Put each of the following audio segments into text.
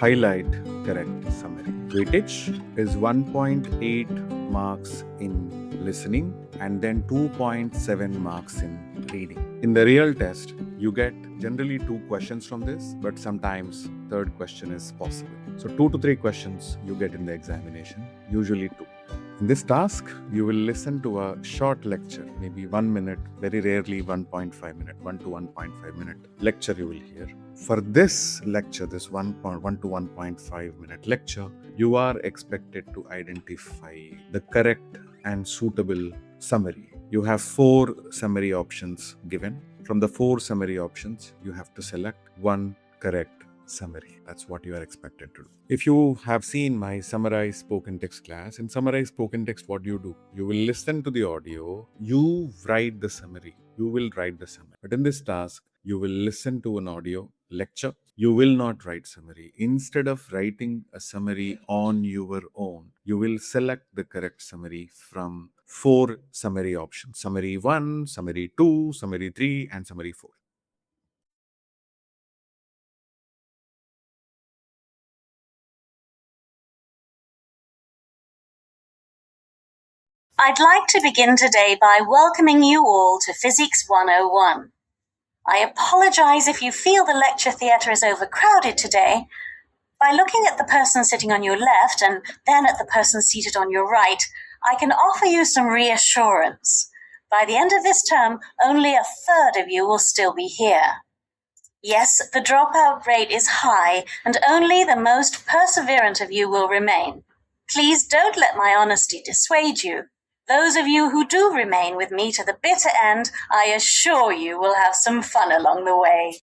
highlight correct summary. Weightage is 1.8 marks in listening and then 2.7 marks in reading. In the real test, you get generally 2 questions from this, but sometimes third question is possible. So 2 to 3 questions you get in the examination, usually 2. In this task, you will listen to a short lecture, maybe 1 minute, very rarely 1.5 minute, 1 to 1.5 minute lecture you will hear. For this lecture, this 1 to 1.5 minute lecture, you are expected to identify the correct and suitable summary. You have 4 summary options given. From the 4 summary options, you have to select one correct summary. That's what you are expected to do. If you have seen my summarized spoken text class, in summarized spoken text, what do? You will listen to the audio, you write the summary. You will write the summary. But in this task, you will listen to an audio lecture. You will not write summary. Instead of writing a summary on your own, you will select the correct summary from 4 summary options. Summary 1, summary 2, summary 3, and summary 4. I'd like to begin today by welcoming you all to Physics 101. I apologize if you feel the lecture theatre is overcrowded today. By looking at the person sitting on your left and then at the person seated on your right, I can offer you some reassurance. By the end of this term, only a third of you will still be here. Yes, the dropout rate is high, and only the most perseverant of you will remain. Please don't let my honesty dissuade you. Those of you who do remain with me to the bitter end, I assure you will have some fun along the way.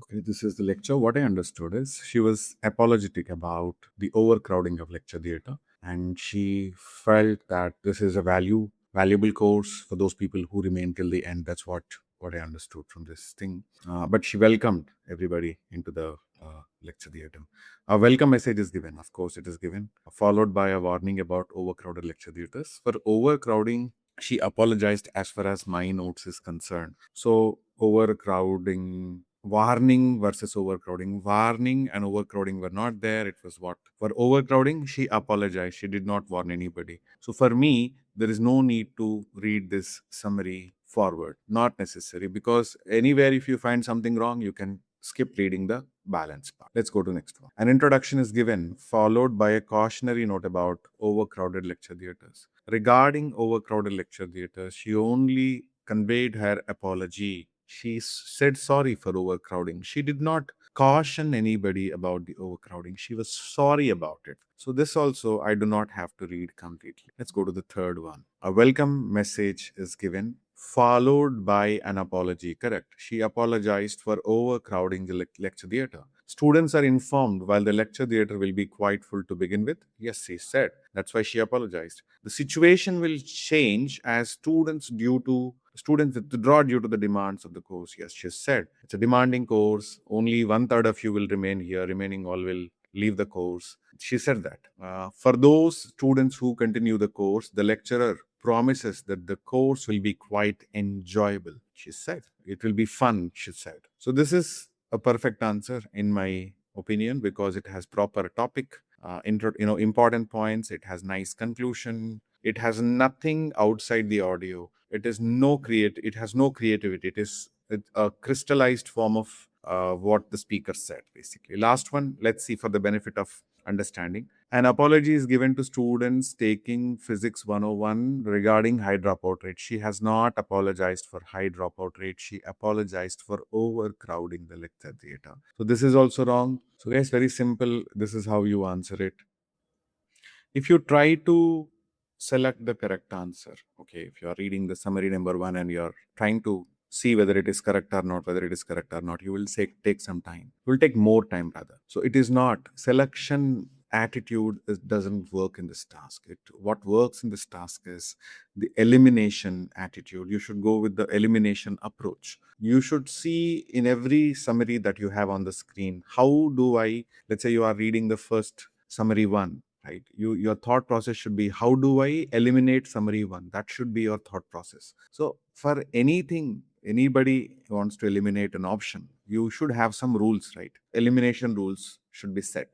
Okay, this is the lecture. What I understood is she was apologetic about the overcrowding of lecture theatre, and she felt that this is a valuable course for those people who remain till the end. That's what I understood from this thing. But she welcomed everybody into the lecture theatre. A welcome message is given. Of course, it is given, followed by a warning about overcrowded lecture theatres. For overcrowding, she apologized as far as my notes is concerned. So overcrowding, warning versus overcrowding. Warning and overcrowding were not there. It was what? For overcrowding, she apologized. She did not warn anybody. So for me, there is no need to read this summary forward. Not necessary, because anywhere if you find something wrong, you can skip reading the balance part. Let's go to next one. An introduction is given, followed by a cautionary note about overcrowded lecture theatres. Regarding overcrowded lecture theatres, she only conveyed her apology. She said sorry for overcrowding. She did not caution anybody about the overcrowding. She was sorry about it. So this also I do not have to read completely. Let's go to the third one. A welcome message is given, followed by an apology. Correct. She apologized for overcrowding the lecture theatre. Students are informed while the lecture theatre will be quite full to begin with. Yes, she said. That's why she apologized. The situation will change as students withdraw due to the demands of the course. Yes, she said. It's a demanding course. Only 1/3 of you will remain here. Remaining all will leave the course. She said that. For those students who continue the course, the lecturer promises that the course will be quite enjoyable. She said. It will be fun, she said. So this is a perfect answer in my opinion, because it has proper topic, important points. It has nice conclusion. It has nothing outside the audio. It has no creativity. It is a crystallized form of what the speaker said, basically. Last one, let's see for the benefit of understanding. An apology is given to students taking Physics 101 regarding high dropout rate. She has not apologized for high dropout rate. She apologized for overcrowding the lecture theatre. So this is also wrong. So guys, very simple. This is how you answer it. If you try to select the correct answer, okay, if you are reading the summary number 1 and you're trying to see whether it is correct or not, you will take some time. It will take more time rather. So it is not selection attitude doesn't work in this task. What works in this task is the elimination attitude. You should go with the elimination approach. You should see in every summary that you have on the screen, how do I, let's say you are reading the first summary 1, right? Your thought process should be, how do I eliminate summary 1? That should be your thought process. So for anything, anybody wants to eliminate an option, you should have some rules, right? Elimination rules should be set.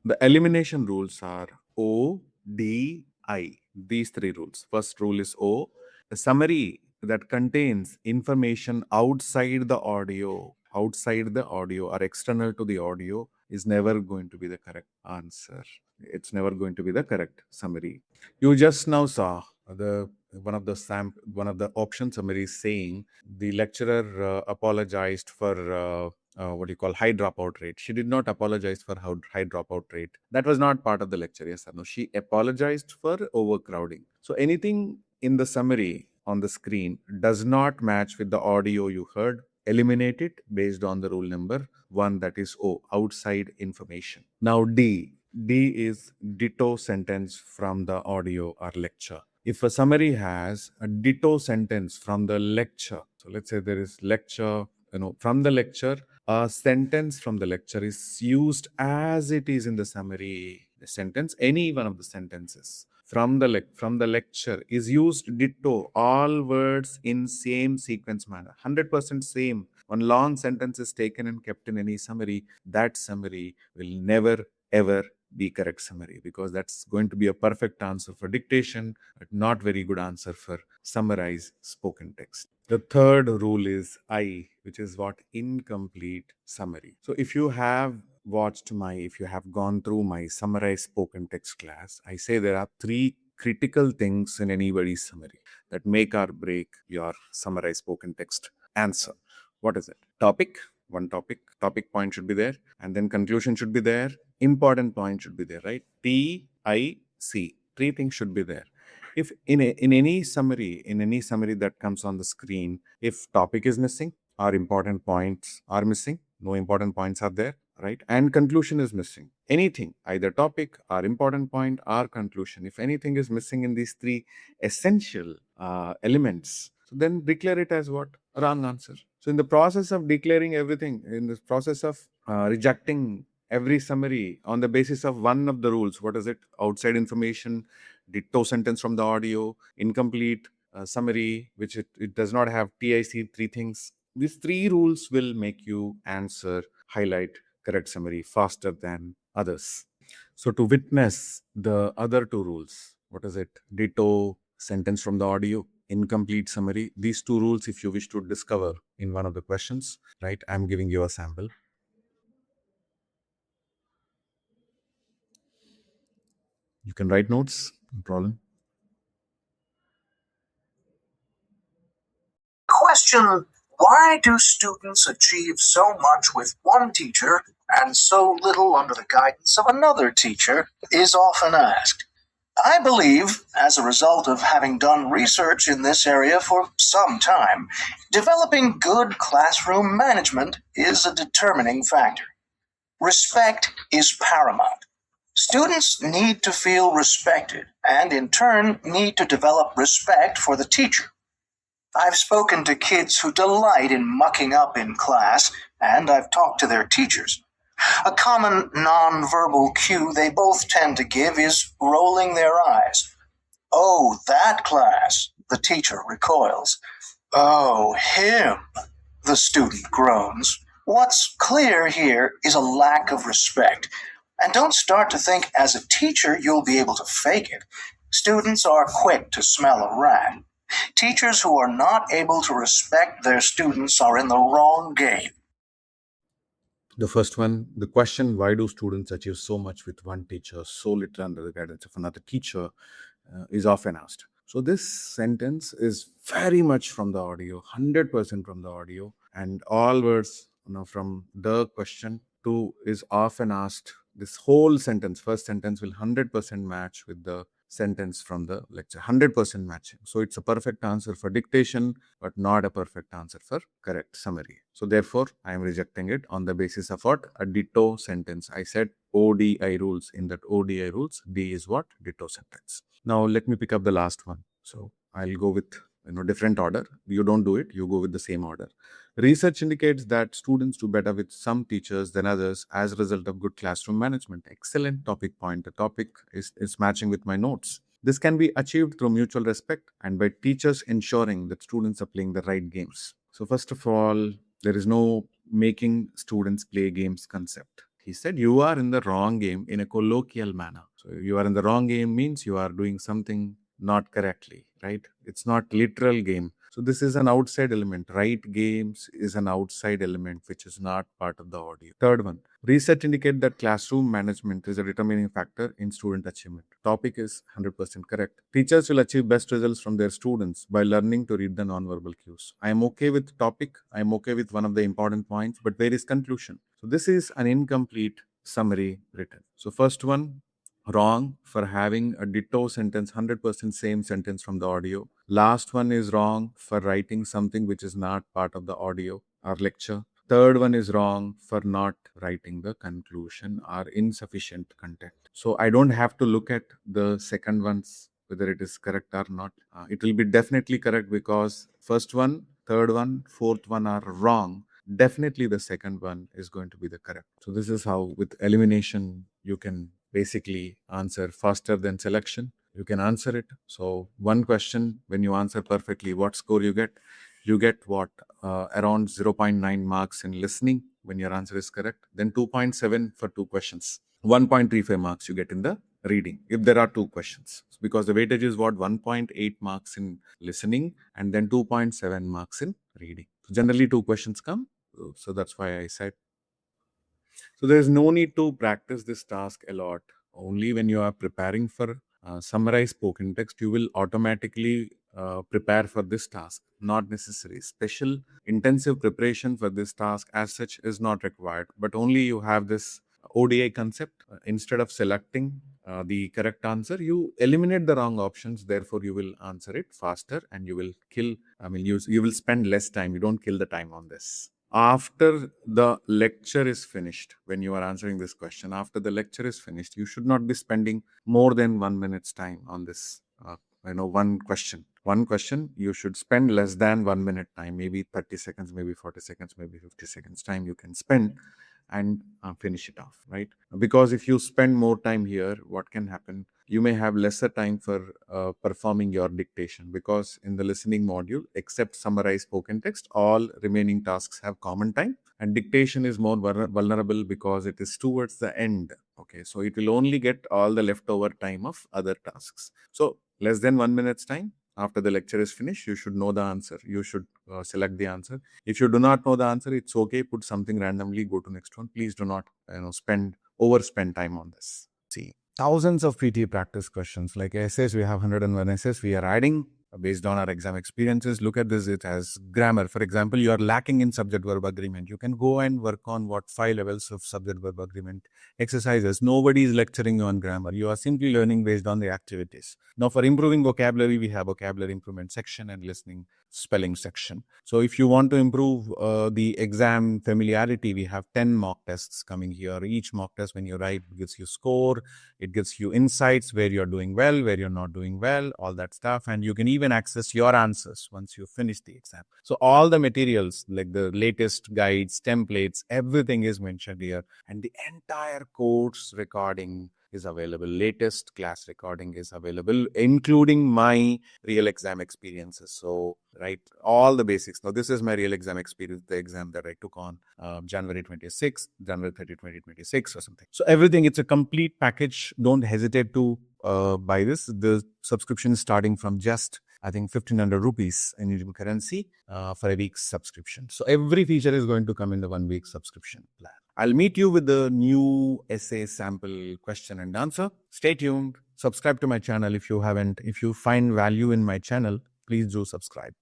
The elimination rules are O, D, I. These three rules. First rule is O. A summary that contains information outside the audio or external to the audio is never going to be the correct answer. It's never going to be the correct summary. You just now saw the one of the option summaries saying the lecturer apologized for what do you call high dropout rate. She did not apologize for high dropout rate. That was not part of the lecture. Yes or no? She apologized for overcrowding. So anything in the summary on the screen does not match with the audio you heard. Eliminate it based on the rule number one, that is O, outside information. Now D. D is ditto sentence from the audio or lecture. If a summary has a ditto sentence from the lecture, so let's say there is lecture, from the lecture, a sentence from the lecture is used as it is in the summary. The sentence, any one of the sentences from the lecture is used ditto, all words in same sequence manner, 100% same. One long sentence is taken and kept in any summary, that summary will never ever be correct summary, because that's going to be a perfect answer for dictation, but not very good answer for summarize spoken text. The third rule is I, which is what? Incomplete summary. So if you have if you have gone through my summarized spoken text class, I say there are three critical things in anybody's summary that make or break your summarized spoken text answer. What is it? Topic, one topic point should be there, and then conclusion should be there, important point should be there, right? TIC, three things should be there. If in any summary that comes on the screen, if topic is missing or important points are missing, no important points are there, right, and conclusion is missing, anything, either topic or important point or conclusion, if anything is missing in these three essential elements, so then declare it as what? Wrong answer. So in the process of declaring everything, in the process of rejecting every summary on the basis of one of the rules, what is it? Outside information, ditto sentence from the audio, incomplete summary, which it does not have TIC, three things. These three rules will make you answer, highlight correct summary faster than others. So to witness the other two rules, what is it? Ditto sentence from the audio, incomplete summary. These two rules, if you wish to discover in one of the questions, right? I'm giving you a sample. You can write notes, no problem. Question: why do students achieve so much with one teacher and so little under the guidance of another teacher is often asked. I believe, as a result of having done research in this area for some time, developing good classroom management is a determining factor. Respect is paramount. Students need to feel respected and, in turn, need to develop respect for the teacher. I've spoken to kids who delight in mucking up in class, and I've talked to their teachers. A common nonverbal cue they both tend to give is rolling their eyes. Oh, that class, the teacher recoils. Oh, him, the student groans. What's clear here is a lack of respect. And don't start to think as a teacher you'll be able to fake it. Students are quick to smell a rat. Teachers who are not able to respect their students are in the wrong game. The first one, the question, why do students achieve so much with one teacher, so little under the guidance of another teacher, is often asked. So this sentence is very much from the audio, 100% from the audio, and all words from the question to is often asked. This whole sentence, first sentence, will 100% match with the sentence from the lecture, 100% matching. So it's a perfect answer for dictation, but not a perfect answer for correct summary. So therefore, I am rejecting it on the basis of what? A ditto sentence. I said ODI rules. In that ODI rules, D is what? Ditto sentence. Now let me pick up the last one. So I'll go with different order. You don't do it, you go with the same order. Research indicates that students do better with some teachers than others as a result of good classroom management. Excellent topic point. The topic is matching with my notes. This can be achieved through mutual respect and by teachers ensuring that students are playing the right games. So first of all, there is no making students play games concept. He said you are in the wrong game in a colloquial manner. So you are in the wrong game means you are doing something not correctly, right? It's not literal game. So this is an outside element. Right games is an outside element which is not part of the audio. Third one, research indicate that classroom management is a determining factor in student achievement. Topic is 100% correct. Teachers will achieve best results from their students by learning to read the nonverbal cues. I am okay with topic. I am okay with one of the important points, but where is conclusion? So this is an incomplete summary written. So first one, wrong for having a ditto sentence, 100% same sentence from the audio. Last one is wrong for writing something which is not part of the audio or lecture. Third one is wrong for not writing the conclusion or insufficient content. So I don't have to look at the second ones whether it is correct or not. It will be definitely correct because first one, third one, fourth one are wrong. Definitely the second one is going to be the correct. So this is how with elimination you can basically answer faster than selection. You can answer it. So one question, when you answer perfectly, what score you get? You get what? Around 0.9 marks in listening when your answer is correct. Then 2.7 for two questions. 1.35 marks you get in the reading if there are two questions. Because the weightage is what? 1.8 marks in listening and then 2.7 marks in reading. So generally two questions come. So that's why I said. So there's no need to practice this task a lot. Only when you are preparing for summarized spoken text, you will automatically prepare for this task. Not necessary. Special intensive preparation for this task as such is not required. But only you have this ODI concept. Instead of selecting the correct answer, you eliminate the wrong options. Therefore, you will answer it faster and you will kill. I mean, you will spend less time. You don't kill the time on this. After the lecture is finished, when you are answering this question, after the lecture is finished, you should not be spending more than 1 minute's time on this. One question, you should spend less than 1 minute time, maybe 30 seconds, maybe 40 seconds, maybe 50 seconds time you can spend and finish it off, right? Because if you spend more time here, what can happen? You may have lesser time for performing your dictation because in the listening module, except summarize spoken text, all remaining tasks have common time and dictation is more vulnerable because it is towards the end. Okay, so it will only get all the leftover time of other tasks. So less than 1 minute's time after the lecture is finished, you should know the answer. You should select the answer. If you do not know the answer, it's okay. Put something randomly, go to next one. Please do not overspend time on this. See, thousands of PTE practice questions. Like essays, we have 101 essays. We are adding based on our exam experiences. Look at this, it has grammar. For example, you are lacking in subject-verb agreement. You can go and work on 5 levels of subject-verb agreement exercises. Nobody is lecturing you on grammar. You are simply learning based on the activities. Now, for improving vocabulary, we have vocabulary improvement section and listening spelling section. So if you want to improve the exam familiarity, we have 10 mock tests coming here. Each mock test, when you write, gives you score. It gives you insights where you're doing well, where you're not doing well, all that stuff. And you can even access your answers once you finish the exam. So all the materials, like the latest guides, templates, everything is mentioned here. And the entire course recording is available. Latest class recording is available, including my real exam experiences. So, right, all the basics. Now, this is my real exam experience, the exam that I took on January 26th, January 30, 2026 or something. So everything, it's a complete package. Don't hesitate to buy this. The subscription is starting from just, I think, 1,500 rupees in Indian currency for a week's subscription. So every feature is going to come in the 1 week subscription plan. I'll meet you with the new essay sample question and answer. Stay tuned. Subscribe to my channel if you haven't. If you find value in my channel, please do subscribe.